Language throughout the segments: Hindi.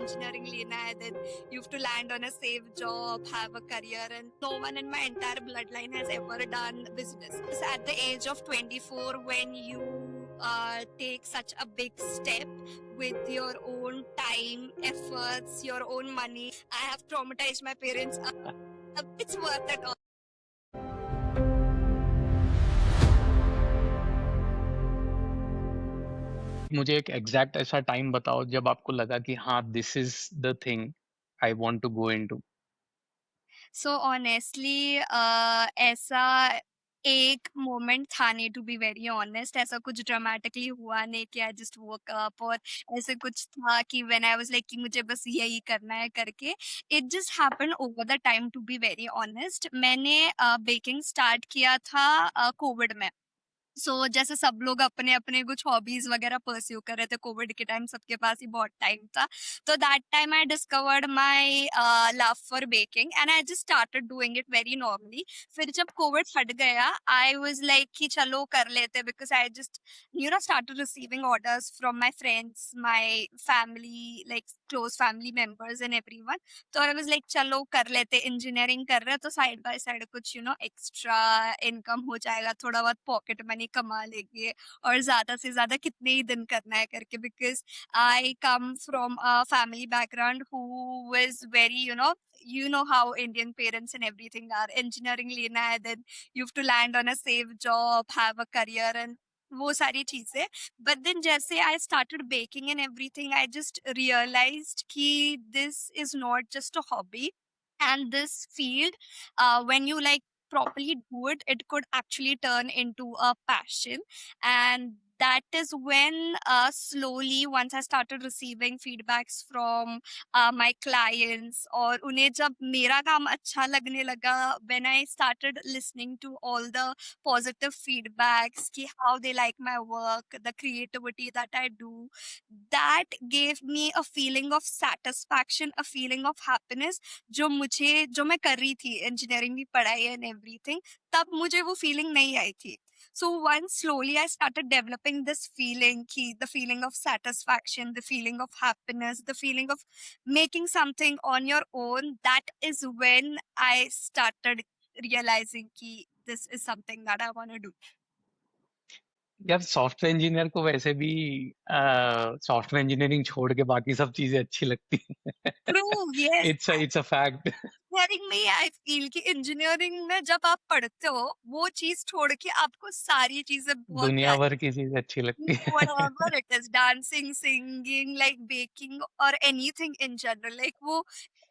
engineering lena hai, then you have to land on a safe job, have a career, and no one in my entire bloodline has ever done business. It's at the age of 24 when you take such a big step with your own time, efforts, your own money. I have traumatized my parents. It's worth it all. मुझे एक एग्जैक्ट ऐसा टाइम बताओ जब आपको लगा कि हाँ, this is the thing I want to go into. So honestly ऐसा एक मोमेंट था नहीं, टू बी वेरी ऑनेस्ट। ऐसा कुछ ड्रामेटिकली हुआ नहीं कि आई जस्ट वोक अप और ऐसे कुछ था कि व्हेन आई वाज लाइक कि मुझे बस यही करना है करके। It just happened over the time, to be very honest. मैंने बेकिंग स्टार्ट किया था कोविड में। जैसे सब लोग अपने अपने कुछ हॉबीज वगैरह परस्यू कर रहे थे कोविड के टाइम, सबके पास ही बहुत टाइम था। तो that time I discovered my love for baking and I just started doing it very normally. फिर जब कोविड हट गया आई वाज लाइक कि चलो कर लेते, because I just started receiving orders from my friends, my family, like close family members and everyone. तो आई वाज लाइक चलो कर लेते, इंजीनियरिंग कर रहे हैं तो साइड बाय साइड कुछ एक्स्ट्रा इनकम हो जाएगा, थोड़ा बहुत पॉकेट मनी कमा लेंगे, और ज्यादा से ज्यादा कितने ही दिन करना है करके। Because I come from a family background who is very you know how Indian parents and everything are, engineering लेना है, then you have to land on a safe job, have a career, and वो सारी चीजें। बट देन जैसे I started baking and everything, I just realised कि this is not just a hobby, and this field, when you like properly do it, it could actually turn into a passion. And that is when slowly, once I started receiving feedbacks from my clients, और उन्हें जब मेरा काम अच्छा लगने लगा, when I started listening to all the positive feedbacks कि how they like my work, the creativity that I do, that gave me a feeling of satisfaction, a feeling of happiness, जो मैं कर रही थी इंजीनियरिंग की पढ़ाई एंड एवरीथिंग, तब मुझे वो फीलिंग नहीं आई थी। सो once slowly I started developing this feeling, ki the feeling of satisfaction, the feeling of happiness, the feeling of making something on your own, that is when I started realizing ki this is something that I want to do. यार सॉफ्टवेयर इंजीनियर को वैसे भी सॉफ्टवेयर इंजीनियरिंग छोड़ के बाकी सब चीजें अच्छी लगती हैं। True, yes. It's a fact. Engineering में ही आई फील कि इंजीनियरिंग में जब आप पढ़ते हो, वो चीज छोड़ के आपको सारी चीजें बहुत दुनिया प्यारी, भर की चीजें अच्छी लगती हैं। whatever it is, dancing, singing, like baking or anything in general, like वो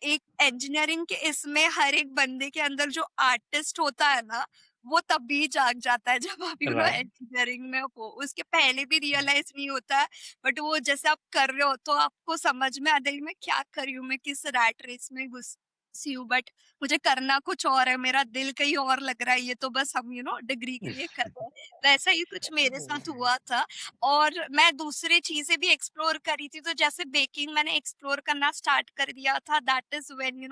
एक इंजीनियरिंग के इसमें हर एक बंदे के अंदर जो आर्टिस्ट होता है ना, वो तभी जाग जाता है जब आप राइट। इंजीनियरिंग में हो। उसके पहले भी रियलाइज नहीं होता है, बट वो जैसे आप कर रहे हो तो आपको समझ में आता है कि मैं क्या कर रही हूँ, मैं किस रैट रेस में घुस सी हूँ, बट मुझे करना कुछ और है, मेरा दिल कहीं और लग रहा है, ये तो बस हम डिग्री के लिए कर रहे हैं। वैसा ही कुछ मेरे साथ हुआ था। और मैं दूसरी चीजें भी एक्सप्लोर करी थी, तो जैसे बेकिंग मैंने एक्सप्लोर करना स्टार्ट कर दिया था, दैट इज व्हेन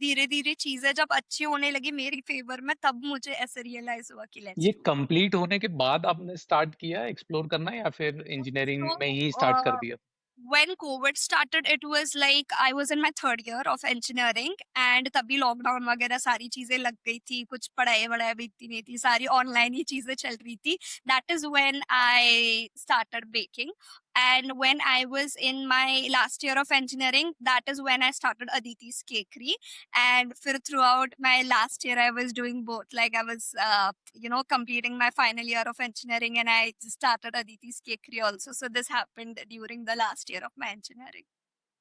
धीरे धीरे चीजें जब अच्छी होने लगी मेरी फेवर में, तब मुझे ऐसे रियलाइज हुआ कि लेट्स ये डू। कंप्लीट होने के बाद आपने स्टार्ट किया एक्सप्लोर करना या फिर इंजीनियरिंग में ही स्टार्ट कर दिया? When COVID started, it was like I was in my third year of engineering, and तभी लॉकडाउन वगैरह सारी चीजें लग गई थी, कुछ पढ़ाई वढ़ाई भी इतनी नहीं थी, सारी ऑनलाइन ही चीजें चल रही थी। That is when I started baking. And when I was in my last year of engineering, that is when I started Aditi's Cakery. And throughout my last year, I was doing both. Like I was, completing my final year of engineering, and I just started Aditi's Cakery also. So this happened during the last year of my engineering.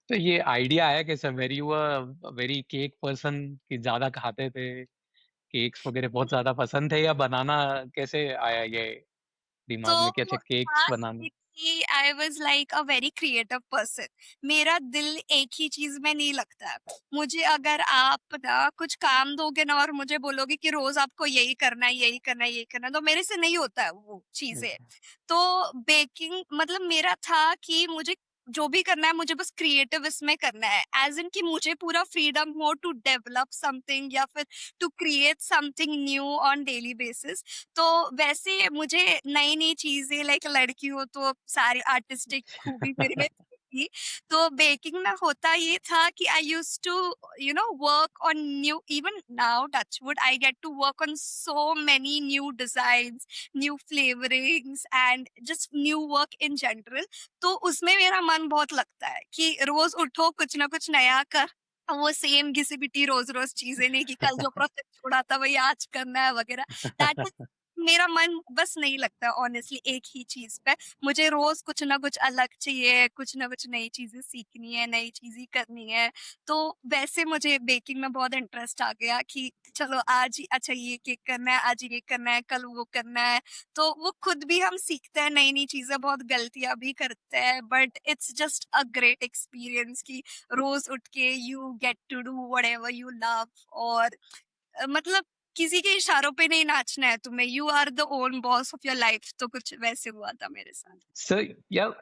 तो ये आइडिया आया कैसे? Were you a very cake person कि ज्यादा खाते थे, केक्स वगैरह बहुत ज्यादा पसंद थे, या बनाना कैसे आया ये दिमाग में कि अच्छा तो cakes banana? I was like a very creative person. मेरा दिल एक ही चीज में नहीं लगता है। मुझे अगर आप ना कुछ काम दोगे ना और मुझे बोलोगे कि रोज आपको यही करना है, यही करना है, यही करना है, तो मेरे से नहीं होता है वो चीजें। तो बेकिंग मतलब मेरा था कि मुझे जो भी करना है, मुझे बस क्रिएटिव इसमें करना है, एज इन कि मुझे पूरा फ्रीडम हो टू डेवलप समथिंग या फिर to create something new on daily basis. तो वैसे मुझे नई नई चीजें, लाइक लड़की हो तो सारी आर्टिस्टिक खूबी मेरे में थी। थी। तो बेकिंग में होता ये था कि I used to work on new, even now touch wood I get to work on so many new designs, new flavourings and just new work in general. तो उसमें मेरा मन बहुत लगता है कि रोज उठो कुछ ना कुछ नया कर, वो सेम घिसी-पिटी रोज़-रोज़ चीज़ें नहीं कि कल जो प्रोजेक्ट छोड़ा था वही आज करना है वगैरह। दैट इज़, मेरा मन बस नहीं लगता ऑनेस्टली एक ही चीज़ पे। मुझे रोज़ कुछ ना कुछ अलग चाहिए, कुछ ना कुछ नई चीज़ें सीखनी है, नई चीज़ें करनी है। तो वैसे मुझे बेकिंग में बहुत इंटरेस्ट आ गया कि चलो आज ही अच्छा ये केक करना है, आज ये करना है, कल वो करना है। तो वो खुद भी हम सीखते हैं नई-नई चीज़ें, बहुत गलतियाँ भी करते हैं, but it's just a great experience कि रोज उठ के you get to do whatever you love. और मतलब किसी के इशारों पे नहीं नाचना है तुम्हें, you are the own boss of your life. तो कुछ वैसे हुआ था मेरे साथ। सर यार,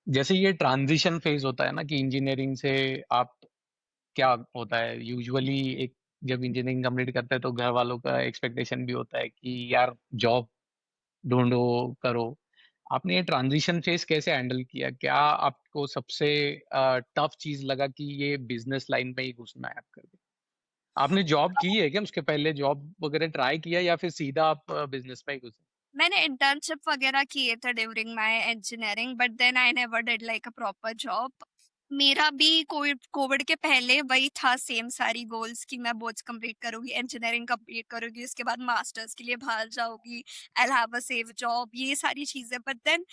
जैसे ये ट्रांजिशन फेज होता है ना कि इंजीनियरिंग से आप, क्या होता है यूजुअली, एक जब इंजीनियरिंग कंप्लीट करते हैं तो घर वालों का एक्सपेक्टेशन भी होता है कि यार जॉब ढूंढो, करो। आपने ये ट्रांजिशन फेज कैसे हैंडल किया? क्या आपको सबसे टफ चीज लगा कि ये बिजनेस लाइन में ही घुसना है आप करके? आपने जॉब की है क्या? उसके पहले जॉब वगैरह ट्राई किया या फिर सीधा आप बिजनेस में ही घुसे? मैंने इंटर्नशिप वगैरह किए थे during my engineering, but then I never did like a proper job. मेरा भी कोविड कोविड के पहले वही था, सेम सारी गोल्स कि मैं बोर्ड्स कंप्लीट करूंगी, इंजीनियरिंग कंप्लीट करूंगी, उसके बाद मास्टर्स के लिए बाहर जाऊंगी, I have a safe job, ये सारी चीजें। बट देन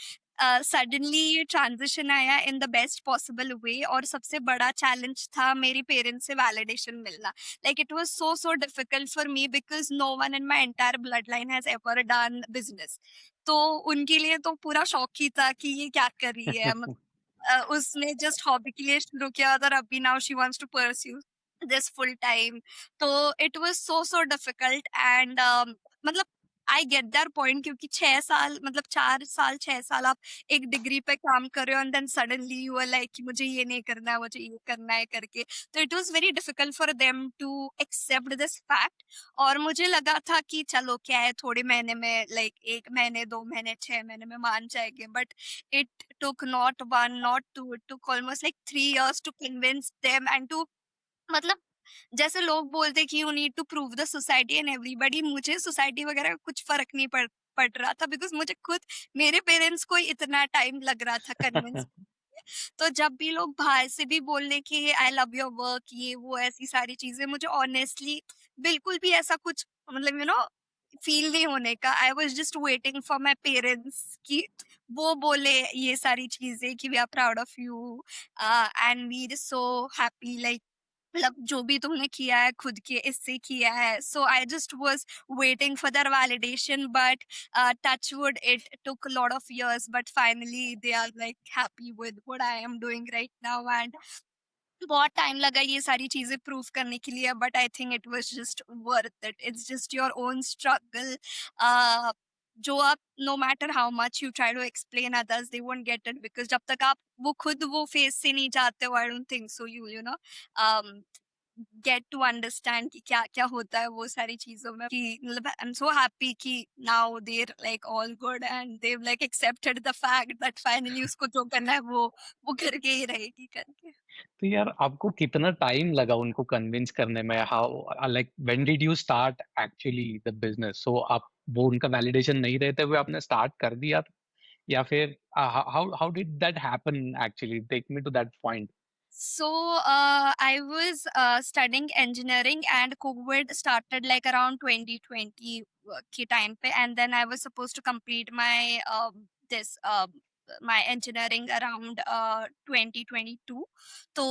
सडनली ये ट्रांजिशन आया in the best possible way, और सबसे बड़ा चैलेंज था मेरी पेरेंट्स से वैलिडेशन मिलना। Like it was so difficult for me because no one in my entire bloodline has ever done business. तो उनके लिए तो पूरा शौक ही था कि ये क्या कर रही है। उसने जस्ट हॉबी के लिए शुरू किया था और अभी now she wants to pursue this full time. तो it was so difficult and मतलब आई गेट दैट पॉइंट, क्योंकि 6 साल मतलब 4 साल 6 साल आप एक डिग्री पे काम कर रहे हो and then suddenly you are like कि मुझे ये नहीं करना है, मुझे ये करना है करके। तो it was very difficult for them to accept this fact. और मुझे लगा था कि चलो क्या है, थोड़े महीने में, लाइक 1 महीने 2 महीने 6 महीने में मान जाएंगे, but it took not one not two, it took almost like 3 years to convince them and to, मतलब जैसे लोग बोलते कि you need to prove the society and everybody, मुझे सोसाइटी वगैरह का कुछ फर्क नहीं पड़ रहा था, बिकॉज मुझे खुद मेरे पेरेंट्स को ही इतना टाइम लग रहा था कन्विंस। तो जब भी लोग बाहर से भी बोलने कि आई लव योर वर्क, ये वो ऐसी सारी चीजें, मुझे ऑनेस्टली बिल्कुल भी ऐसा कुछ मतलब फील नहीं होने का। I was just waiting for my parents कि वो बोले ये सारी चीजें कि we are proud of you and we are so happy, like मतलब जो भी तुमने किया है खुद के इससे किया है। So I just was waiting for that validation, but touch wood, it took a lot of years, but finally they are like happy with what I am doing right now। And बहुत टाइम लगा ये सारी चीजें प्रूव करने के लिए, but I think it was just worth it. It's just your own struggle. जो आप, no matter how much you try to explain others, they won't get it, because जब तक आप वो खुद वो फेस से नहीं जाते हो, I don't think so you know get to understand कि क्या क्या होता है वो सारी चीजों में। कि मतलब आई एम सो हैप्पी कि now there like all good and they've like accepted the fact that finally उसको जो करना है वो करके ही रहेगी करके। तो यार आपको कितना टाइम लगा उनको कन्विंस करने में? How, like when did you start actually the business? So आप, वो उनका वैलिडेशन नहीं रहते हुए आपने स्टार्ट कर दिया था, या फिर how how did that happen actually? Take me to that point. So I was studying engineering and COVID started like around 2020 के time पे, and then I was supposed to complete my this my engineering around 2022। तो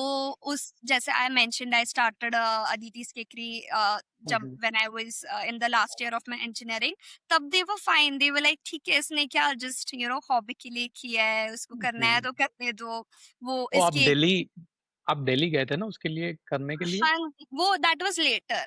उस जैसे I mentioned I started Aditi's Cakery जब when I was in the last year of my engineering। तब they were fine, they were like ठीक है इसने क्या just hobby के लिए किया है, उसको करना है तो करने दो, वो ओ, इसकी। आप दिल्ली गए थे ना उसके लिए, करने के लिए? हाँ, वो दैट वाज़ लेटर।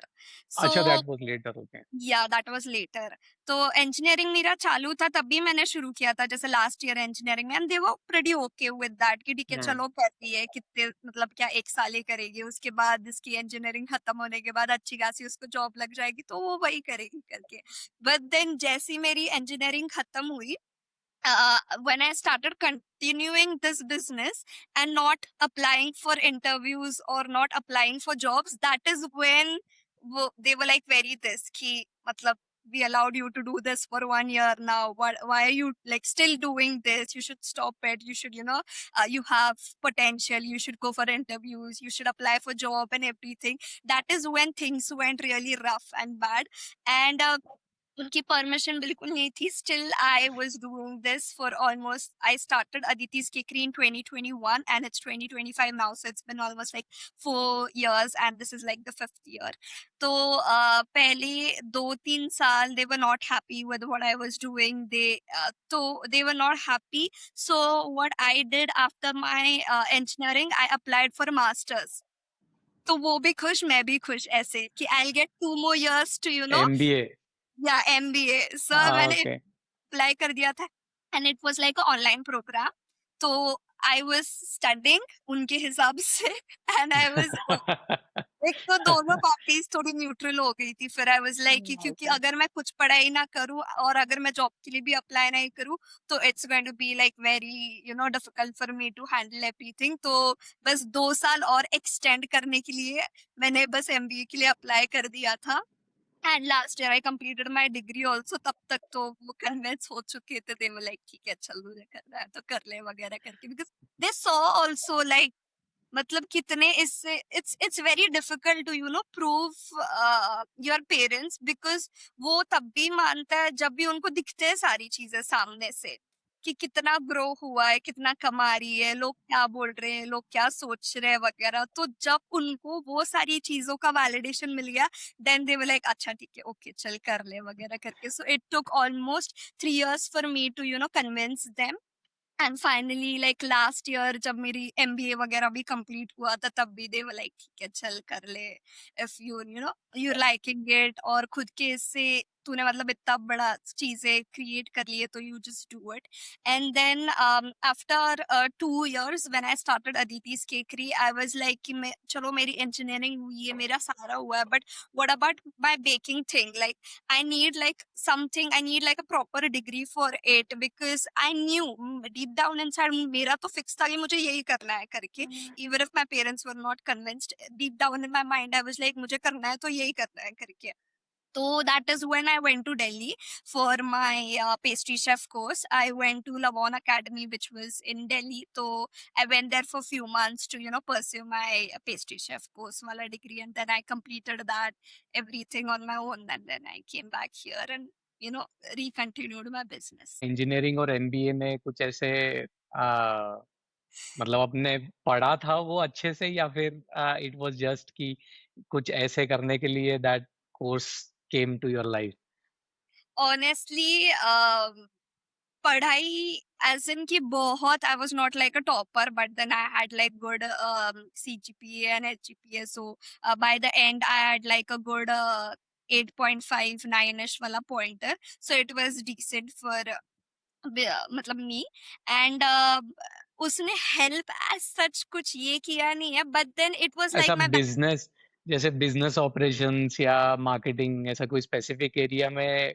सो अच्छा, दैट वाज लेटर, ओके। या दैट वाज़ लेटर। तो इंजीनियरिंग मेरा चालू था तभी मैंने शुरू किया था, जैसे लास्ट ईयर इंजीनियरिंग में, and they were pretty okay with that कि ठीक है हम्म। चलो करती है, कितने मतलब क्या 1 साल ही करेगी, उसके बाद इसकी इंजीनियरिंग खत्म होने के बाद अच्छी खासी उसको जॉब लग जाएगी तो वो वही करेगी करके। बट देन जैसी मेरी इंजीनियरिंग खत्म हुई, when I started continuing this business and not applying for interviews or not applying for jobs, that is when they were like very this ki matlab we allowed you to do this for 1 year now. Why are you like still doing this? You should stop it. You should, you have potential. You should go for interviews. You should apply for job and everything. That is when things went really rough and bad. And उनकी परमिशन बिल्कुल नहीं थी. Still, I was doing this for almost. I started Aditi's Kikri in 2021, and it's 2025 now. So it's been almost like 4 years, and this is like the fifth year. तो पहले 2-3 साल they were not happy with what I was doing. They were not happy. So what I did after my engineering, I applied for a masters. तो वो भी खुश मैं भी खुश ऐसे कि I'll get 2 more years to MBA. या एमबीए. सो मैंने ओके। अप्लाई कर दिया था and it was like a online program. तो आई वाज स्टडिंग उनके हिसाब से एंड आई वाज एक तो दोनों पार्टीज थोड़ी न्यूट्रल हो गई थी. फिर आई वाज लाइक क्योंकि ओके। अगर मैं कुछ पढ़ाई ना करूं और अगर मैं जॉब के लिए भी अप्लाई नहीं करूं तो it's going to be like very difficult for me to handle everything. तो बस 2 साल और एक्सटेंड करने के लिए मैंने बस एमबीए के लिए अप्लाई कर दिया था. And last year I completed my degree also. तब तक तो वो कन्विंस हो चुके थे. दे वर लाइक ठीक है चल मुझे करना है तो कर ले वगैरह करके because they saw also like मतलब कितने इससे it's very difficult to prove your parents because वो तब भी मानता है जब भी उनको दिखते हैं सारी चीजें सामने से कि कितना ग्रो हुआ है कितना कमा रही है लोग क्या बोल रहे हैं लोग क्या सोच रहे हैं वगैरह. तो जब उनको वो सारी चीजों का वैलिडेशन मिल गया देन दे वर लाइक अच्छा ठीक है ओके चल कर ले वगैरह करके. So it took almost 3 years for me to convince them. And finally like last year जब मेरी एमबीए वगैरह भी कंप्लीट हुआ था तब भी दे वर लाइक ठीक है चल कर ले इफ यू लाइकिंग इट और खुद के इससे तूने मतलब इतना बड़ा चीजें क्रिएट कर लिए तो you just do it. And then after 2 years when I started अदिति's केकरी आई वाज लाइक कि मैं चलो मेरी इंजीनियरिंग हुई है मेरा सारा हुआ है but what about my baking thing. Like I need like something, I need like a proper degree for it because I knew deep down inside मेरा तो fix था कि मुझे यही करना है करके. Even if my parents were not convinced, deep down in my mind I was like मुझे करना है तो यही करना है करके. So that is when I went to Delhi for my pastry chef course. I went to Lavon Academy, which was in Delhi. So I went there for a few months to, pursue my pastry chef course wala degree. And then I completed that everything on my own. And then I came back here and, recontinued my business. Engineering और एमबीए में कुछ ऐसे मतलब आपने पढ़ा था वो अच्छे से, या फिर इट वाज जस्ट कि कुछ ऐसे करने के लिए that course came to your life? Honestly, पढ़ाई as in कि बहुत I was not like a topper but then I had like good CGPA and HGPA. So by the end I had like a good 8.59ish वाला pointer. So it was decent for मतलब me. And उसने help as such कुछ ये किया नहीं है but then it was like ऐसा my बिजनेस, जैसे बिजनेस ऑपरेशंस या मार्केटिंग, ऐसा कोई स्पेसिफिक एरिया में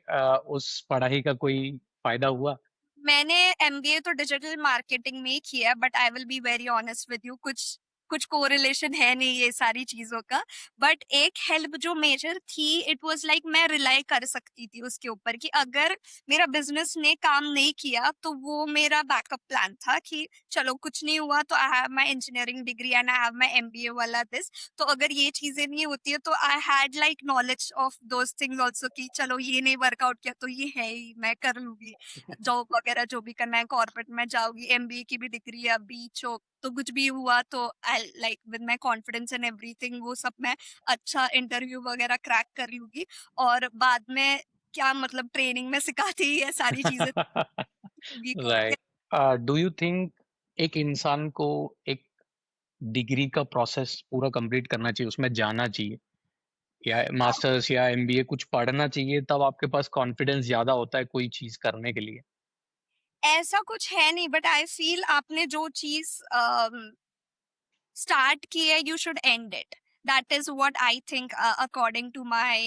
उस पढ़ाई का कोई फायदा हुआ? मैंने एमबीए तो डिजिटल मार्केटिंग में ही किया but I will be very honest with you कुछ कुछ कोरिलेशन है नहीं ये सारी चीजों का. बट एक हेल्प जो मेजर थी इट वाज लाइक मैं रिलाई कर सकती थी उसके ऊपर कि अगर मेरा बिजनेस ने काम नहीं किया तो वो मेरा बैकअप प्लान था कि चलो कुछ नहीं हुआ तो I have my engineering degree and I have my MBA वाला दिस. तो अगर ये चीजें नहीं होती है तो I had like knowledge of those things also कि चलो ये नहीं वर्कआउट किया तो ये है ही मैं कर लूंगी जॉब वगैरह जो भी करना है कॉर्पोरेट में जाओगी. एमबीए की भी डिग्री है अभी तो कुछ भी हुआ तो I like with my confidence and everything वो सब मैं अच्छा इंटरव्यू वगैरह क्रैक कर लूंगी. और बाद में क्या मतलब ट्रेनिंग में सिखाती ही है सारी चीजें भी करके. राइट। डू यू थिंक एक इंसान को एक डिग्री का प्रोसेस पूरा कंप्लीट करना चाहिए, उसमें जाना चाहिए, या मास्टर्स या एमबीए कुछ पढ़ना चाहिए, तब आपके पास कॉन्फिडेंस ज्यादा होता है कोई चीज करने के लिए? ऐसा कुछ है नहीं बट आई फील आपने जो चीज स्टार्ट की है you should end it. That is what I think according to my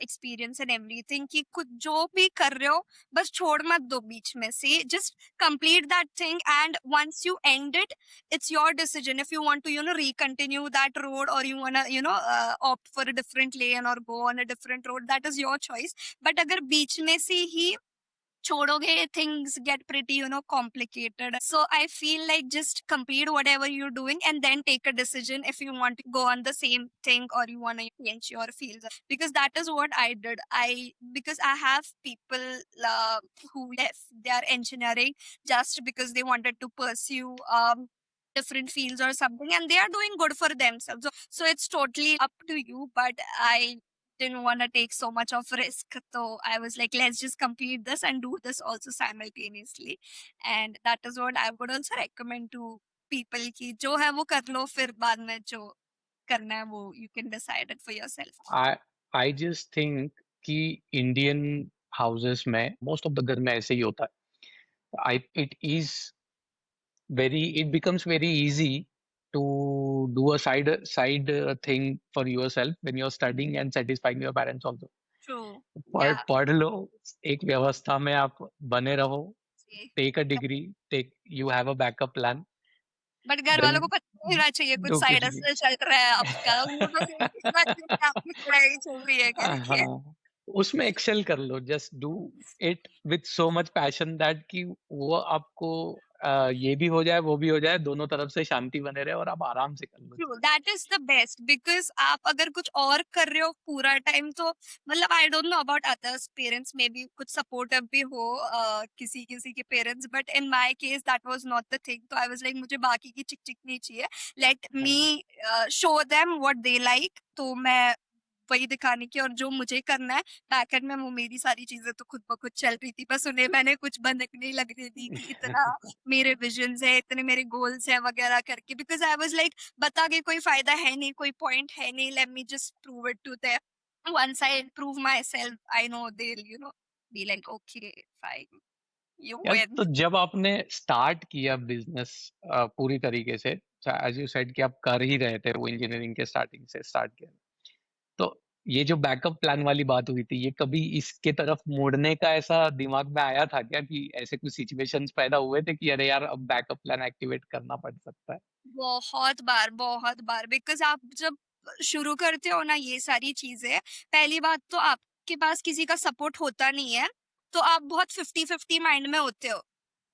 experience and everything कि कुछ जो भी कर रहे हो बस छोड़ मत दो बीच में से, just complete that thing and once you end it, it's your decision if you want to recontinue that road or you want to opt for a different lane or go on a different road, that is your choice. but agar beech mein se hi छोड़ोगे things get pretty complicated, so I feel like just complete whatever you're doing and then take a decision if you want to go on the same thing or you want to change your fields, because that is what I did. Because I have people uh, who left their engineering just because they wanted to pursue different fields or something, and they are doing good for themselves. So it's totally up to you, but I didn't want to take so much of risk. So I was like, let's just complete this and do this also simultaneously. And that is what I would also recommend to people कि जो है वो कर लो, फिर बाद में जो करना है वो you can decide it for yourself. I I just think कि इंडियन हाउसेस में मोस्ट ऑफ द घर में ऐसे ही होता है. I it is very it becomes very easy to do a side thing for yourself when you're studying and satisfying your parents also. True. पढ़ Yeah. पढ़ लो, एक व्यवस्था में आप बने रहो, See. Take a degree, take you have a backup plan, but घर वालों देन को पता नहीं होना चाहिए कुछ जो साइड कुछ भी. हसल चल रहा है आपका, वो तो देखिए कि आपकी पढ़ाई चल रही है करके. हाँ, उसमें एक्सेल कर लो, just do it with so much passion that कि वो आपको ये भी हो जाए, वो भी हो जाए, दोनों तरफ से शांति बने रहे और आप आराम से कर लो. True, that is the best, because आप अगर कुछ और कर रहे हो पूरा टाइम तो मतलब आई don't know about others parents, may be कुछ सपोर्टिव भी हो किसी किसी के parents, but in my case that was not the thing. तो आई वाज लाइक मुझे बाकी की चिक चिक नहीं चाहिए, लेट मी हाँ. Show them what they like, तो मैं वही दिखाने की, और जो मुझे करना है बैकएंड में वो मेरी सारी चीजें तो खुद ब खुद चल रही थी, बस उन्हें मैंने कुछ बंधक नहीं लगने दी कि इतना मेरे विजन्स है, इतने मेरे गोल्स है वगैरह करके, बिकॉज आई वाज लाइक बता के कोई फायदा है नहीं, कोई पॉइंट है नहीं, let me just prove it to them. Once I prove myself I know they be like okay fine, you यार, विन. तो जब आपने स्टार्ट किया बिजनेस पूरी तरीके से, एज यू सेड कि आप कर ही रहे थे वो इंजीनियरिंग के स्टार्टिंग से स्टार्ट किया, तो ये जो बैकअप प्लान वाली बात हुई थी, ये कभी इसके तरफ मुड़ने का ऐसा दिमाग में आया था क्या कि ऐसे कुछ सिचुएशंस पैदा हुए थे कि अरे यार अब बैकअप प्लान एक्टिवेट करना पड़ सकता है? बहुत बार, बहुत बार, बिकॉज़ आप जब शुरू करते हो ना ये सारी चीज़ें, पहली बात तो आपके पास किसी का सपोर्ट होता नहीं है, तो आप बहुत 50-50 माइंड में होते हो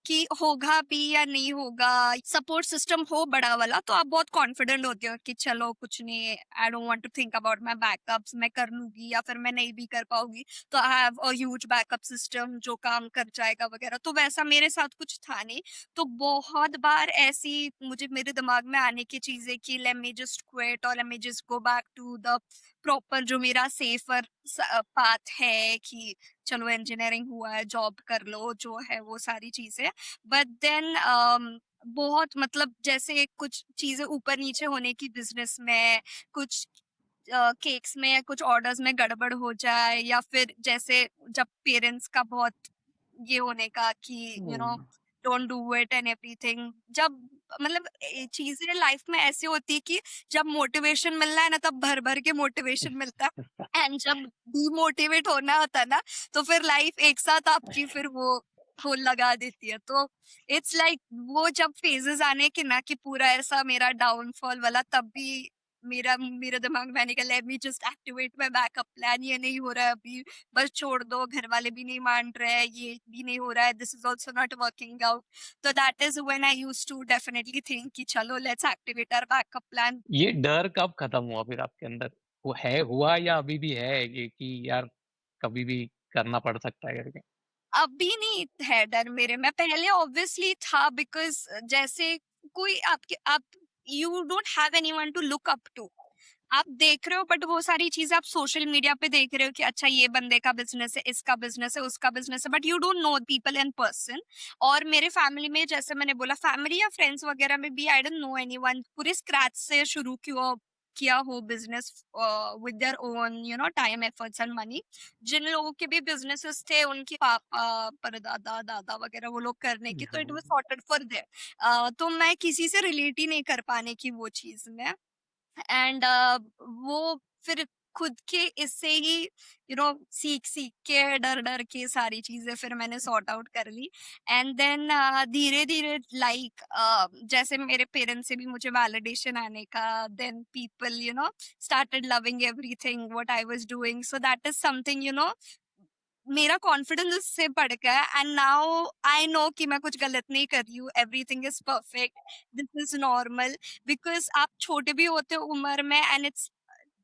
कि होगा भी या नहीं होगा. सपोर्ट सिस्टम हो बड़ा वाला तो आप बहुत कॉन्फिडेंट होते हो कि चलो कुछ नहीं, I don't want to think about my backups, मैं कर लूंगी या फिर मैं नहीं भी कर पाऊंगी तो I have a huge backup system जो काम कर जाएगा वगैरह. तो वैसा मेरे साथ कुछ था नहीं. तो बहुत बार ऐसी मुझे मेरे दिमाग में आने की चीजें कि लेट मी जस्ट क्विट और let me just go back to the proper जो मेरा सेफर पाथ है कि चलो इंजीनियरिंग हुआ है, जॉब कर लो, जो है वो सारी चीजें. बट देन बहुत मतलब जैसे कुछ चीजें ऊपर नीचे होने की बिजनेस में, कुछ केक्स में या कुछ ऑर्डर्स में गड़बड़ हो जाए, या फिर जैसे जब पेरेंट्स का बहुत ये होने का कि hmm. Don't do it and everything, जब मतलब चीजें लाइफ में ऐसी होती है कि जब मोटिवेशन मिलना है ना तब भर भर के मोटिवेशन मिलता है, एंड जब डीमोटिवेट होना होता है ना तो फिर लाइफ एक साथ आपकी फिर वो लगा देती है. तो इट्स लाइक वो जब फेजेस आने के ना कि पूरा ऐसा मेरा डाउनफॉल वाला, तब भी मेरा मेरे दिमाग में आने का late me just activate my backup plan, ये नहीं हो रहा है अभी, बस छोड़ दो, घर वाले भी नहीं मान रहे हैं, ये भी नहीं हो रहा है, this is also not working out. तो that is when I used to definitely think कि चलो let's activate our backup plan. ये डर कब खत्म हुआ फिर आपके अंदर? वो है, हुआ या अभी भी है ये कि यार कभी भी करना पड़ सकता है करके? अभी नहीं है डर मेरे में, पहले ऑब्वियसली था, बिकॉज जैसे कोई आपके आप you don't have anyone to look up to. आप देख रहे हो बट वो सारी चीजें आप सोशल मीडिया पे देख रहे हो कि अच्छा ये बंदे का बिजनेस है, इसका बिजनेस है, उसका बिजनेस है, but you don't know people in person. और मेरे फैमिली में जैसे मैंने बोला फैमिली या फ्रेंड्स वगैरह में भी आई डोंट नो एनीवन पूरे स्क्रैच से शुरू किया किया हो business with their own time efforts and money. जिन लोगों के भी बिजनेसेस थे उनके पापा परदादा दादा वगैरह वो लोग करने की, तो इट वाज हाँ. Sorted for their. तो मैं किसी से रिलेट ही नहीं कर पाने की वो चीज में. एंड वो फिर खुद के इससे ही सीख सीख के डर डर के सारी चीजें फिर मैंने सॉर्ट आउट कर ली। एंड देन धीरे धीरे लाइक जैसे मेरे पेरेंट्स से भी मुझे वैलिडेशन आने का, then people started loving everything what I was doing, so that is something मेरा कॉन्फिडेंस उससे बढ़ गया। एंड नाउ आई नो कि मैं कुछ गलत नहीं कर रही हूँ, everything is perfect, this is normal. Because आप छोटे भी होते हो उम्र में, एंड इट्स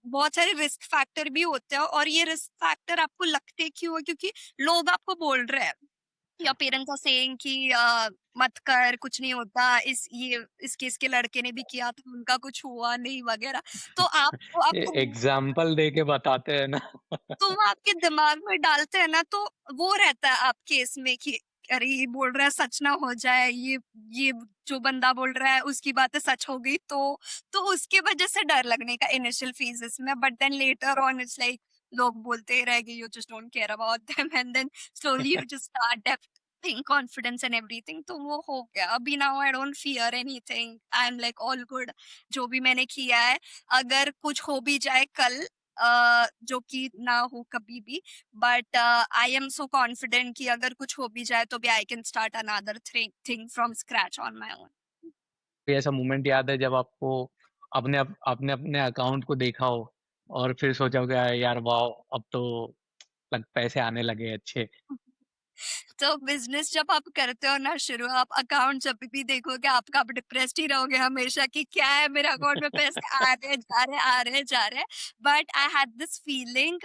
बहुत सारे रिस्क फैक्टर भी होते हैं, और ये रिस्क फैक्टर आपको लगते क्यों है? क्योंकि लोग आपको बोल रहे हैं, या पेरेंट्स आर सेइंग कि मत कर, कुछ नहीं होता, इसके इसके लड़के ने भी किया था, उनका कुछ हुआ नहीं वगैरह। तो आपको ये आपको एग्ज़ाम्पल दे के बताते हैं ना। तो वो आपके दिमाग में डालते हैं ना, तो वो रहता है आपके इसमें कि अरे ये बोल रहा है सच ना हो जाए, ये जो बंदा बोल रहा है उसकी बातें सच हो गई, तो उसकी वजह से डर लगने का इनिशियल फेजेस में। But then later on it's like लोग बोलते ही रह गए, you just don't care about them, and then slowly you just start developing confidence and everything. तो वो हो गया, अभी now I don't fear anything, I am like all good. जो भी मैंने किया है, अगर कुछ हो भी जाए कल, जो कि ना हो कभी भी, but I am so confident कि अगर कुछ हो भी जाए तो भी I can start another thing from scratch on my own. कोई ऐसा मोमेंट याद है जब आपको आपने अपने अकाउंट को देखा हो और फिर सोचा हो कि यार वाओ! अब तो लग पैसे आने लगे अच्छे। तो बिजनेस जब आप करते हो ना शुरू, आप अकाउंट जब भी देखोगे आपका, आप डिप्रेस्ड ही रहोगे हमेशा कि क्या है, मेरे अकाउंट में पैसे आ रहे हैं जा रहे हैं आ रहे हैं जा रहे हैं। But I had this feeling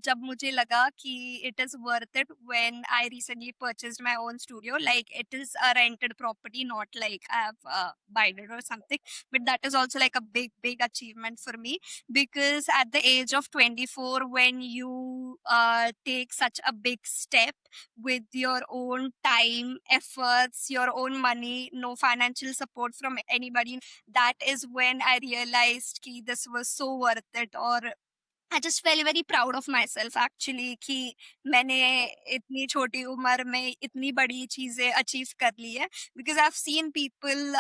जब मुझे लगा कि it is worth it when I recently purchased my own studio. Like it is a rented property, not like I have buyed it और something, but that is also like a big achievement for me, because at the age of 24, when you take such a big step with your own time, efforts, your own money, no financial support from anybody. That is when I realized कि this was so worth it, or I just fail very proud of my self actually कि मैंने इतनी छोटी उम्र में इतनी बड़ी चीजें अचीव कर ली है। Because I have seen people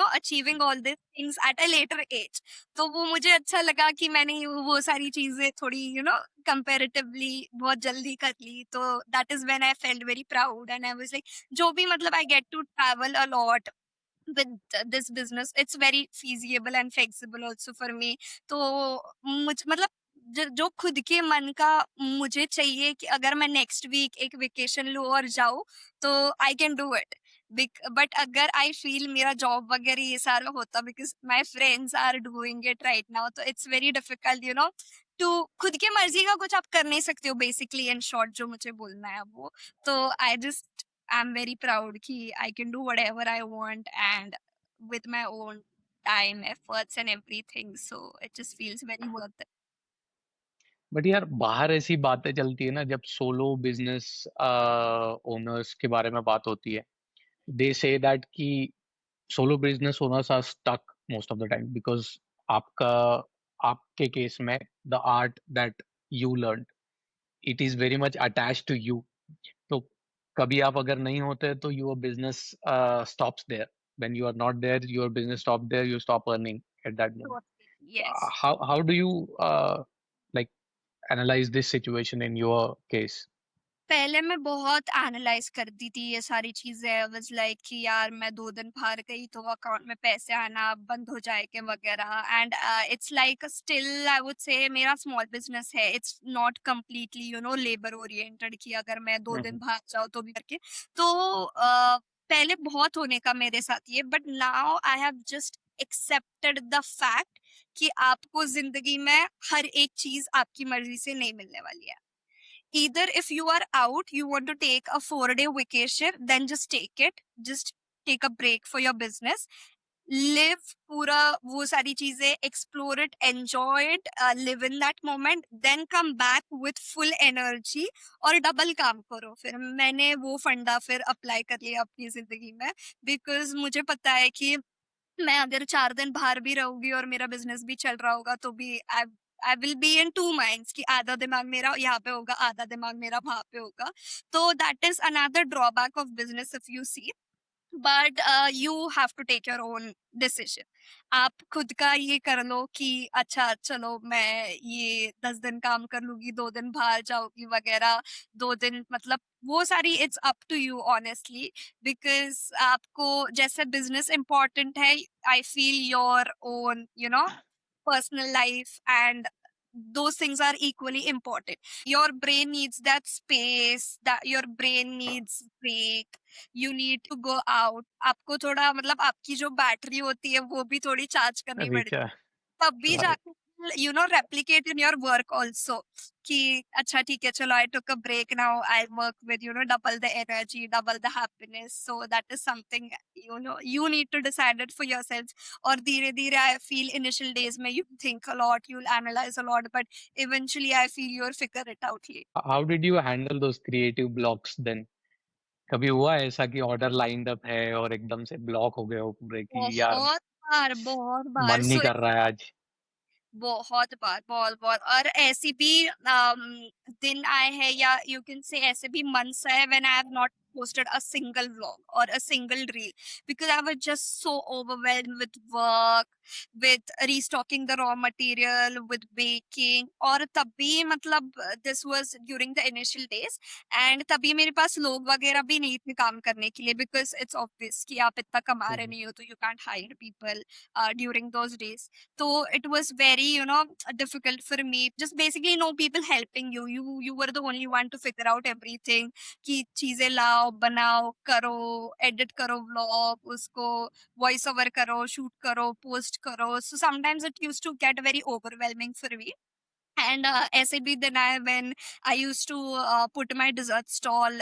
achieving all this things at a later age. तो वो मुझे अच्छा लगा कि मैंने वो सारी चीजें थोड़ी कंपेरेटिवली बहुत जल्दी कर ली। तो that is when I felt very proud, and I was like जो भी मतलब I get to travel a lot with this business, it's very feasible and flexible also for me। तो मुझ मतलब जो खुद के मन का मुझे चाहिए कि अगर मैं नेक्स्ट वीक एक वेकेशन लूँ और जाऊँ, तो I can do it. But अगर आई फील मेरा जॉब वगैरह ये सारा होता, because my friends are doing it right now, तो इट्स वेरी डिफिकल्ट टू खुद की मर्जी का कुछ आप कर नहीं सकते हो बेसिकली, इन शॉर्ट जो मुझे बोलना है वो। तो I just I'm very proud कि I can do whatever I want, and with my own time, efforts and everything. So it just feels very worth it. But यार बाहर ऐसी बातें चलती है ना जब सोलो बिज़नेस ओनर्स के बारे में बात होती है। दे से दैट कि solo business owners are stuck most of the time because आपका आपके केस में the art that you learned it is very much attached to you. तो कभी आप अगर नहीं होते तो your business stops there when you are not there your business stop there you stop earning at that moment. Totally. Yes. How do you like analyse this situation in your case? पहले मैं बहुत एनालाइज करती थी ये सारी चीजें, वाज लाइक कि यार मैं 2 दिन बाहर गई तो अकाउंट में पैसे आना बंद हो जाएंगे वगैरह। And it's like still I would say मेरा स्मॉल बिजनेस है, it's not completely labour oriented कि अगर मैं 2 दिन बाहर जाऊँ तो भी करके। तो पहले बहुत होने का मेरे साथ ये, but now I have just accepted the fact कि आपको जिंदगी में हर एक चीज आपकी मर्जी से नहीं मिलने वाली है। Either if you are out, you want to take a 4-day vacation, then just take it, just take a break for your business, live पूरा वो सारी चीजें, explore it, enjoy it, live in that moment, then come back with full energy और डबल काम करो। फिर मैंने वो फंडा फिर अप्लाई कर लिया अपनी जिंदगी में, बिकॉज मुझे पता है कि मैं अगर 4 दिन बाहर भी रहूंगी और मेरा बिजनेस भी चल रहा होगा तो भी I will be in two minds कि आधा दिमाग मेरा यहाँ पे होगा, आधा दिमाग मेरा वहां पे होगा। तो that is another drawback of business if you see. But you have to take your own decision. आप खुद का ये कर लो कि अच्छा चलो मैं ये 10 दिन काम कर लूंगी, 2 दिन बाहर जाऊंगी वगैरह, 2 दिन मतलब वो सारी it's up to you honestly. Because आपको जैसे बिजनेस इम्पोर्टेंट है, I feel your own personal life and those things are equally important. Your brain needs that space, that your brain needs break, you need to go out, आपको थोड़ा मतलब आपकी जो बैटरी होती है वो भी थोड़ी चार्ज करनी रिचा पड़ती है, तब भी राइट। जाके replicate in your work also कि अच्छा ठीक है चलो I took a break, now I work with double the energy, double the happiness. So that is something you need to decide it for yourself. और धीरे धीरे आई फील इनिशियल डेज में you think a lot, you analyse a lot, but eventually I feel your figure it out. How did you handle those creative blocks then? कभी हुआ ऐसा कि ऑर्डर लाइंड अप है और एकदम से ब्लॉक हो गए हो पूरे कि यार बहुत बार मन नहीं सो कर रहा है आज? बहुत बार, बहुत बहुत। और ऐसी भी दिन आए हैं या यू कैन से ऐसे भी मंथ्स है when I have not posted a single vlog or a single reel because I was just so overwhelmed with work, with restocking the raw material, with baking। और तभी मतलब this was during the initial days and तभी मेरे पास लोग वगैरह भी नहीं थे काम करने के लिए because it's obvious कि आप इतना कमा रहे हम्म। नहीं हो तो you can't hire people during those days। so it was very difficult for me, just basically no people helping you were the only one to figure out everything कि चीजें लाओ बनाओ करो, एडिट करो व्लॉग उसको, वॉइस ओवर करो, शूट करो, पोस्ट करो। So sometimes it used to get very overwhelming for me. And SAB, then when I used to put my dessert stall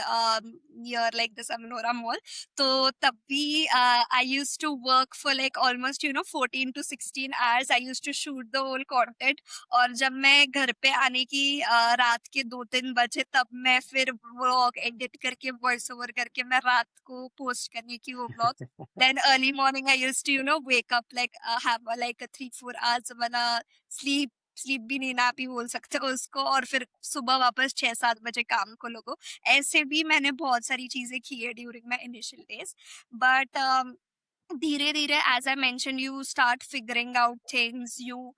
near like the Samanora Mall, so tabhi I used to work for like almost 14 to 16 hours. I used to shoot the whole content और जब मैं घर पे आने की रात के 2-3 बजे तब मैं फिर व्लॉग एडिट करके वॉइस ओवर करके मैं रात को पोस्ट करने की वो vlog. Then early morning I used to wake up like have like a 3-4 hours वाला sleep, स्लीप भी नहीं, ना भी बोल सकते हो उसको, और फिर सुबह वापस 6-7 बजे काम को लोगो। ऐसे भी मैंने बहुत सारी चीजें की है during my initial days. But धीरे धीरे as I mention you start figuring out things, you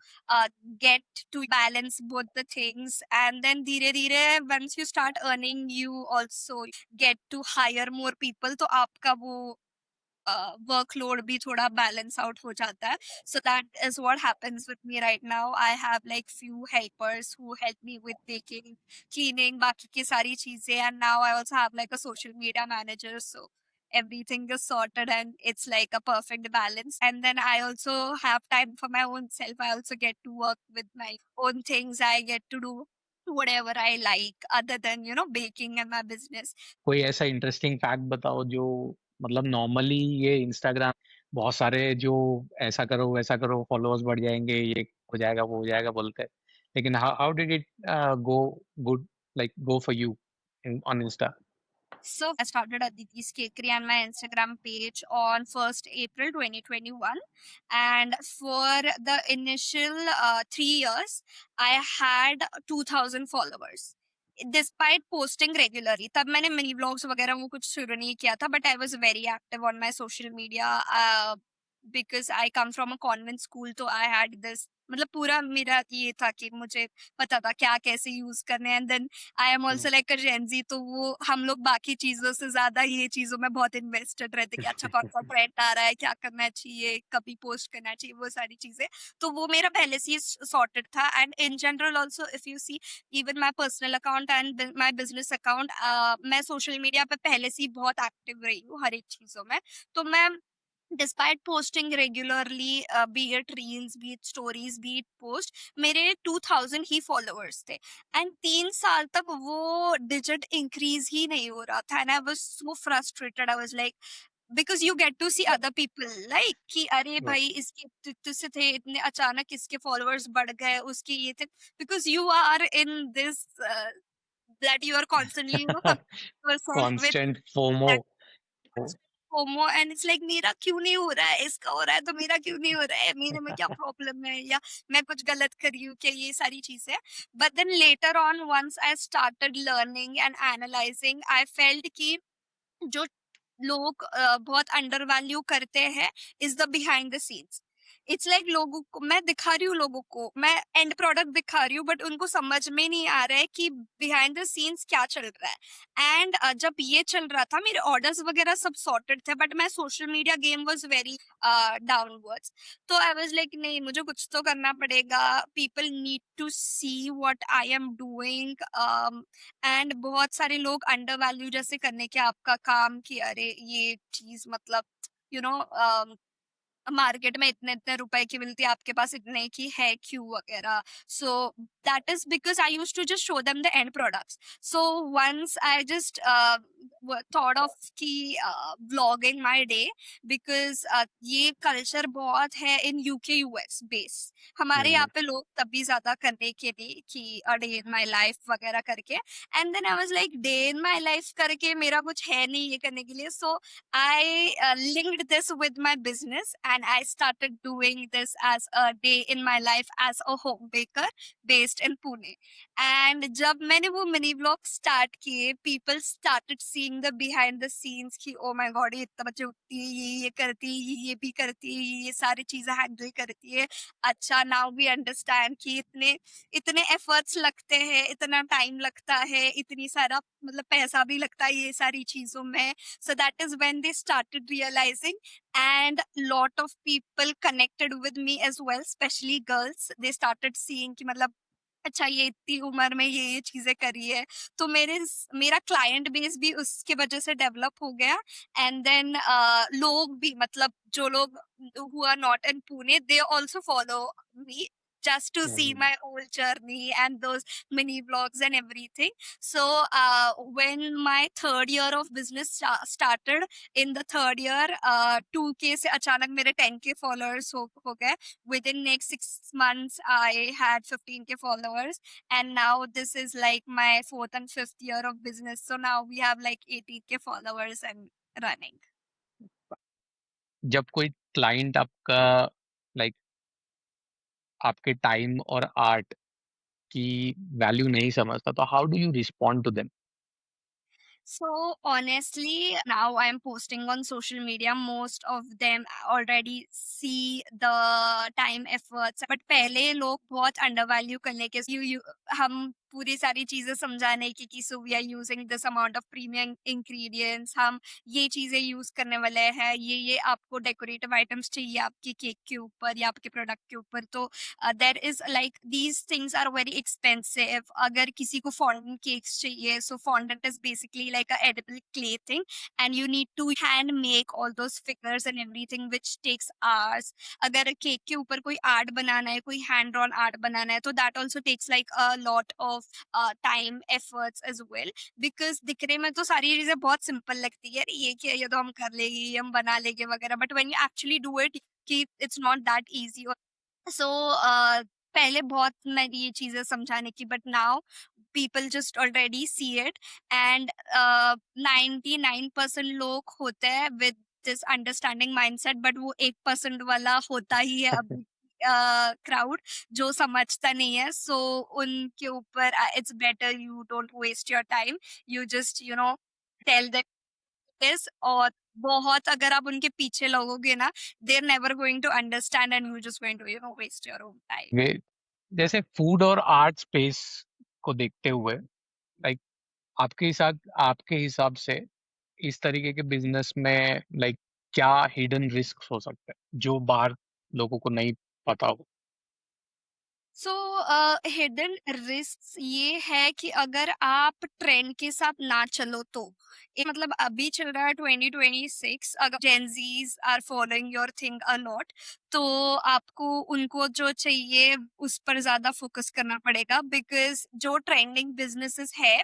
get to balance both the things and then धीरे धीरे once you start earning you also get to hire more people, तो आपका वो वर्कलोड भी थोड़ा बैलेंस आउट हो जाता है। सो that is what happens with me right now. I have like few helpers who help me with baking, cleaning, बाकी की सारी चीजें, and now I also have like a social media manager. So everything is sorted and it's like a perfect balance, and then I also have time for my own self. I also get to work with my own things. I get to do whatever I like other than baking and my business। कोई ऐसा इंटरेस्टिंग फैक्ट बताओ जो मतलब नॉर्मली ये इंस्टाग्राम बहुत सारे जो ऐसा करो वैसा करो फॉलोअर्स बढ़ जाएंगे ये हो जाएगा वो हो जाएगा बोलते हैं, लेकिन how how did it go good like go for you on Insta? So I started Aditi's Cakery and my Instagram page on 1st April 2021, and for the initial 3 years, I had 2,000 followers. Despite posting regularly, तब मैंने मिनी व्लॉग्स वगैरह वो कुछ शुरू नहीं किया था, but I was very active on my social media because I come from a convent school, तो I had this मतलब पूरा मेरा ये था कि मुझे पता था क्या कैसे यूज करने हैं। And then I am also like a Gen Z, तो वो हम लोग बाकी चीजों से ज्यादा ये चीजों में बहुत इन्वेस्टेड रहते कि अच्छा कौन सा ट्रेंड आ रहा है, क्या करना चाहिए, कभी पोस्ट करना चाहिए, वो सारी चीजें। तो वो मेरा पहले से ही सॉर्टेड था। And in general also if you see even my personal account and my business account, मैं सोशल मीडिया पे पहले से ही बहुत एक्टिव रही हूँ हर एक चीजों में। तो मैं despite posting regularly, B it reels, B it stories, B it post, मेरे 2,000 ही फॉलोअर्स थे। एंड 3 साल तक वो डिजिट इंक्रीज ही नहीं हो रहा था, and I was so frustrated. I was like because you get to see other people like कि अरे भाई इसके तुझसे थे इतने, अचानक इसके फॉलोअर्स बढ़ गए, उसके ये थे, because you are in this that you are constantly comparing yourself with constant FOMO. that FOMO, and it's like मेरा क्यों नहीं हो रहा है, इसका हो रहा है तो मेरा क्यों नहीं हो रहा है, मेरे में क्या प्रॉब्लम है, या मैं कुछ गलत कर रही हूँ क्या, ये सारी चीजें। But then later on once I started learning and analysing, I felt कि जो लोग बहुत अंडर वैल्यू करते हैं is the behind the scenes. It's like लोगों को मैं दिखा रही हूँ, लोगों को मैं एंड प्रोडक्ट दिखा रही हूँ, बट उनको समझ में नहीं आ रहा है कि बिहाइंड द सीन्स क्या चल रहा है। एंड जब ये चल रहा था मेरे ऑर्डर्स वगैरह सब सॉर्टेड थे, बट मैं social media game was very downwards. तो आई वाज लाइक नहीं, मुझे कुछ तो करना पड़ेगा, people need to see what I am doing. एंड बहुत सारे लोग अंडर वैल्यू जैसे करने के आपका काम कि अरे ये चीज मतलब यू नो मार्केट में इतने इतने रुपए की मिलती है, आपके पास इतने की है क्यों वगैरह। So that is because I use to just show them the end products. So once I just thought of कि व्लॉगिंग माय डे, बिकॉज ये कल्चर बहुत है इन यूके यूएस बेस। हमारे यहाँ हम्म, पे लोग तभी ज्यादा करने के लिए कि a day in my life वगैरह करके। And then I was like day in my life करके मेरा कुछ है नहीं ये करने के लिए। सो I linked this with my business and I started doing this as a day in my life as a home baker based in Pune. And जब मैंने वो मिनी ब्लॉग स्टार्ट किए, people started seeing the behind the scenes कि oh my god ये इतना बच्चे उठती है, ये करती है, ये भी करती है, ये सारी चीजें हैंडल करती है। अच्छा now we understand कि इतने इतने एफर्ट्स लगते हैं, इतना टाइम लगता है, इतनी सारा मतलब पैसा भी लगता है ये सारी चीजों में। So that is when they started realizing, and lot of people connected with me as well, especially girls. They started seeing कि मतलब अच्छा ये इतनी उम्र में ये चीजें करी है। तो मेरा क्लाइंट बेस भी उसके वजह से डेवलप हो गया। एंड देन लोग भी मतलब जो लोग who are not in Pune they also follow me just to see hmm. my whole journey and those mini vlogs and everything. So when my third year of business started, in the third year 2K से अचानक मेरे 10K followers हो गए। Within next 6 months I had 15K followers, and now this is like my fourth and fifth year of business, so now we have like 80K followers and running. जब कोई क्लाइंट आपका लाइक आपके टाइम और आर्ट की वैल्यू नहीं समझता, तो how do you respond to them? So honestly, now I'm posting on social media. Most of them already see the time efforts. But पहले लोग बहुत undervalue करने के you हम पूरी सारी चीजें समझाने की so we are using this amount of premium ingredients, हम ये चीजें यूज करने वाले हैं, ये आपको डेकोरेटिव आइटम्स चाहिए आपके केक के ऊपर या आपके प्रोडक्ट के ऊपर। तो there is like these things are very expensive. अगर किसी को फॉन्डेंट केक्स चाहिए, so fondant is basically like a edible clay thing, and you need to hand make all those figures and everything which takes hours. अगर केक के ऊपर कोई आर्ट बनाना है, कोई हैंड ड्रॉन आर्ट बनाना है, तो that also takes like a lot of time efforts as well. Because दिखने में तो सारी चीजें बहुत सिंपल लगती है, ये क्या, ये तो हम कर लेंगे, ये हम बना लेंगे वगैरह, but when you actually do it कि इट्स नॉट दैट इजी। सो पहले बहुत मैंने ये चीजें समझाने की, but now people just already see it. And 99% लोग होते हैं with this understanding mindset, but वो 1% वाला होता ही है अभी क्राउड जो समझता नहीं है। सो उनके ऊपर it's better you don't waste your time, you just tell is. और बहुत अगर आप उनके पीछे लगोगे ना, they are never going to understand and you just going to waste your own time. वे जैसे फूड और आर्ट स्पेस को देखते हुए, लाइक आपके हिसाब से इस तरीके के बिजनेस में लाइक क्या हिडन रिस्क हो सकते हैं जो बाहर लोगों को नहीं पता हो? सो हिडन रिस्क ये है कि अगर आप ट्रेंड के साथ ना चलो तो मतलब अभी चल रहा है 2026, अगर Gen Zs are following your thing a lot, तो आपको उनको जो चाहिए उस पर ज्यादा फोकस करना पड़ेगा। बिकॉज जो ट्रेंडिंग बिजनेसेस है,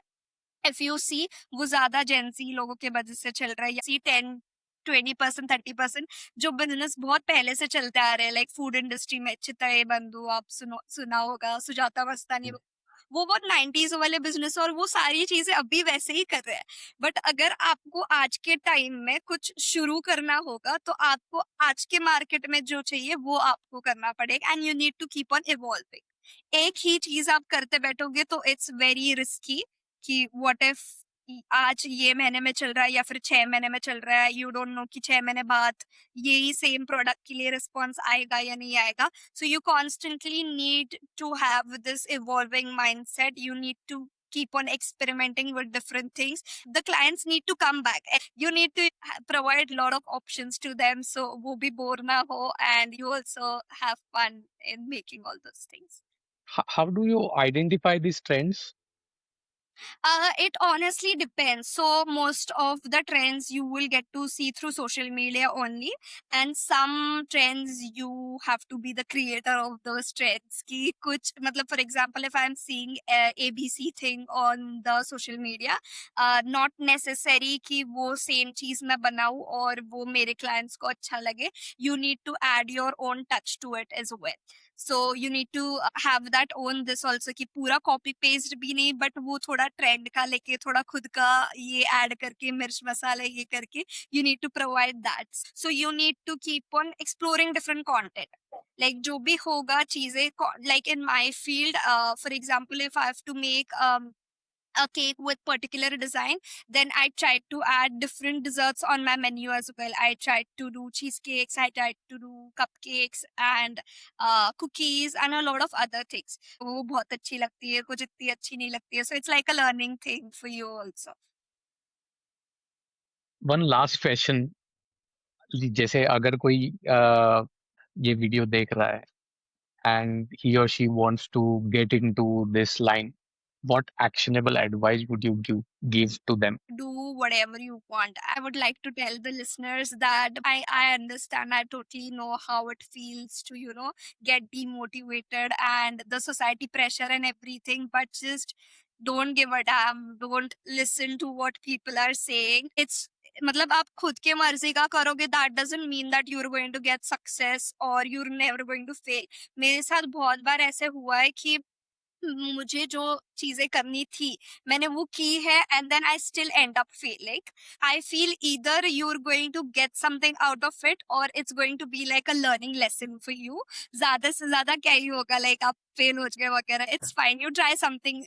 इफ यू सी, वो ज्यादा जेंसी लोगों के वजह से चल रहा है। सी 10-20%, 30% जो बिजनेस बहुत पहले से चलते आ रहे हैं, लाइक फूड इंडस्ट्री में चितई बंधु, आप सुना होगा, सुजाता मस्तानी, वो बहुत 90s वाले बिजनेस, और वो सारी चीजें अभी वैसे ही कर रहे हैं। बट अगर आपको आज के टाइम में कुछ शुरू करना होगा, तो आपको आज के मार्केट में जो चाहिए वो आपको करना पड़ेगा, and you need to keep on evolving. एक ही चीज आप करते बैठोगे तो इट्स वेरी रिस्की कि व्हाट इफ आज ये महीने में चल रहा है या फिर 6 महीने में चल रहा है, यू डोंट नो कि 6 महीने बाद यही सेम प्रोडक्ट के लिए रिस्पॉन्स आएगा या नहीं आएगा। So you constantly need to have this evolving mindset, you need to keep on experimenting with different things. The clients need to come back and you need to provide lot of options to them, so wo bhi bore na ho and you also have fun in making all those things. How do you identify these trends? It honestly depends. So most of the trends you will get to see through social media only, and some trends you have to be the creator of those trends. कि कुछ मतलब for example, if I'm seeing a ABC thing on the social media, not necessary कि वो same चीज मैं बनाऊं और वो मेरे clients को अच्छा लगे. You need to add your own touch to it as well. So you need to have that own this also कि पूरा copy paste भी नहीं, but वो थोड़ा trend का लेके थोड़ा खुद का ये add करके मिर्च मसाला ये करके you need to provide that. So you need to keep on exploring different content. Like जो भी होगा चीजें like in my field, for example, if I have to make a cake with particular design, then I tried to add different desserts on my menu as well. I tried to do cheesecakes, I tried to do cupcakes and cookies and a lot of other things. वो बहुत अच्छी लगती है, कुछ इतनी अच्छी नहीं लगती है. So it's like a learning thing for you also. One last question, जैसे अगर कोई ये वीडियो देख रहा है and he or she wants to get into this line, what actionable advice would you give to them? Do whatever you want. I would like to tell the listeners that I understand, I totally know how it feels to, get demotivated and the society pressure and everything, but just don't give a damn. Don't listen to what people are saying. It's मतलब आप खुद के मर्जी का करोगे, that doesn't mean that you're going to get success or you're never going to fail. मेरे साथ बहुत बार ऐसे हुआ है कि मुझे जो चीजें करनी थी मैंने वो की है and then I still end up feeling, I feel either you are going to get something out of it और it's going to be like a learning lesson for you. ज्यादा से ज्यादा क्या ही होगा, लाइक आप फेल हो गए वगैरह, it's fine, you try something,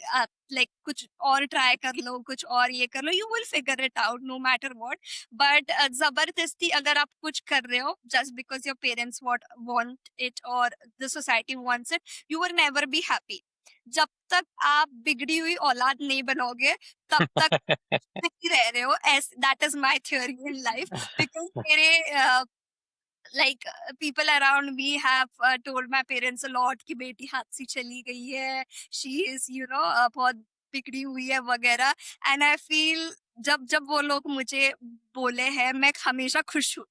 like कुछ और ट्राई कर लो, कुछ और ये कर लो, you will figure it out no matter what. But जबरदस्ती अगर आप कुछ कर रहे हो just because your parents want it और the society wants it, you will never be happy. जब तक आप बिगड़ी हुई औलाद नहीं बनोगे तब तक नहीं रह रहे हो. S that is my theory in life, because मेरे like people around me have told my parents a lot कि बेटी हाथ से चली गई है, she is बहुत बिगड़ी हुई है वगैरह. एंड आई फील जब जब वो लोग मुझे बोले हैं मैं हमेशा खुश हूँ.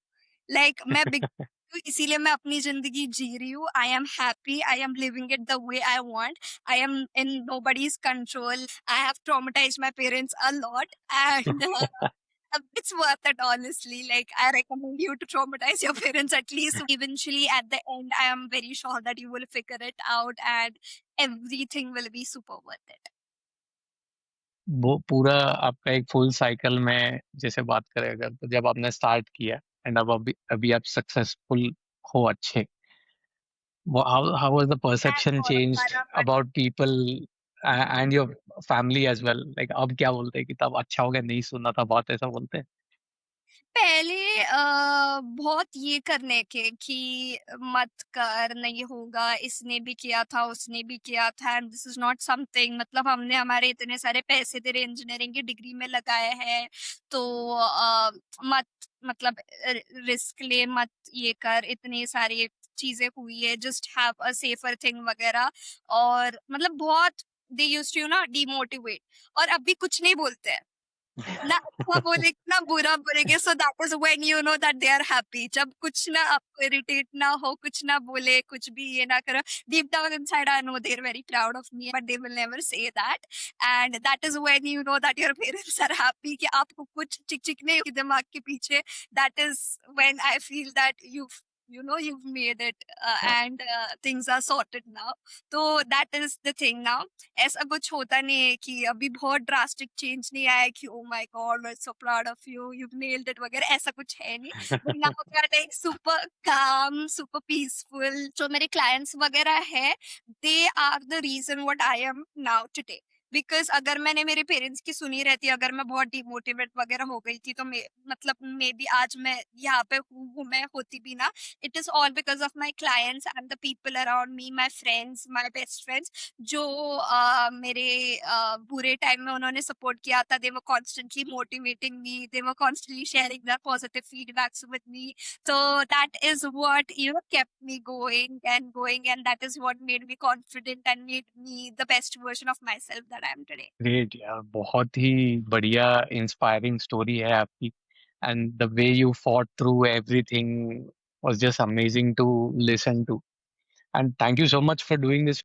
लाइक मैं बिग हूँ, इसीलिए मैं अपनी जिंदगी जी रही हूँ. I am happy, I am living it the way I want, I am in nobody's control. I have traumatized my parents a lot and it's worth it, honestly. Like, I recommend you to traumatize your parents at least. Eventually, at the end, I am very sure that you will figure it out and everything will be super worth it. वो पूरा आपका एक फुल साइकिल में जैसे बात करें अगर, तो जब आपने स्टार्ट किया एंड अब अभी अभी आप सक्सेसफुल हो अच्छे, how was the And perception all of changed that, about people and your family as well? Like अब क्या बोलते हैं कि तब अच्छा हो गया, नहीं सुनना था बात, ऐसा बोलते हैं? पहले बहुत ये करने के कि मत कर, नहीं होगा, इसने भी किया था, उसने भी किया था and this is not something, मतलब हमने हमारे इतने सारे पैसे तेरे इंजीनियरिंग की डिग्री में लगाए हैं तो मत, मतलब रिस्क ले मत, ये कर, इतनी सारी चीजें हुई है, just have a safer thing वगैरह. और मतलब बहुत दे यूज्ड टू ना डिमोटिवेट, और अभी कुछ नहीं बोलते हैं ना, अच्छा बोलेंगे ना बुरा बोलेंगे. So that is when you know that they are happy. जब कुछ ना आपको इरिटेट ना हो, कुछ ना बोले, कुछ भी ये ना करो, deep down inside I know they are very proud of me but they will never say that. And that is when you know that your parents are happy कि आपको कुछ चिक चिक नहीं होगी दिमाग के पीछे. That is when I feel that you've made it, and things are sorted now. तो that is the thing now. ऐसा कुछ होता नहीं है कि अभी बहुत ड्रास्टिक चेंज नहीं आया है कि oh my god I am so proud of you, you nailed it वगैरह, ऐसा कुछ है नहीं. But now we are like super calm, super peaceful. जो मेरे क्लाइंट्स वगैरह है, they are the reason what I am now today. Because अगर मैंने मेरे पेरेंट्स की सुनी रहती, अगर मैं बहुत डिमोटिवेट वगैरह हो गई थी, तो मतलब मे बी आज मैं यहाँ पे हूँ मैं होती भी ना। It is all because of my clients and the people around me, my friends, my best friends, जो मेरे बुरे टाइम में उन्होंने सपोर्ट किया था। They were constantly motivating me, they were constantly sharing their positive feedbacks with me. So that is what, kept me going and going, and that is what made me confident and made me the best version of myself that I am today. Great यार, बहुत ही बढ़िया इंस्पायरिंग स्टोरी है आपकी। And the way you fought through everything was just amazing to listen to. And thank you so much for doing this.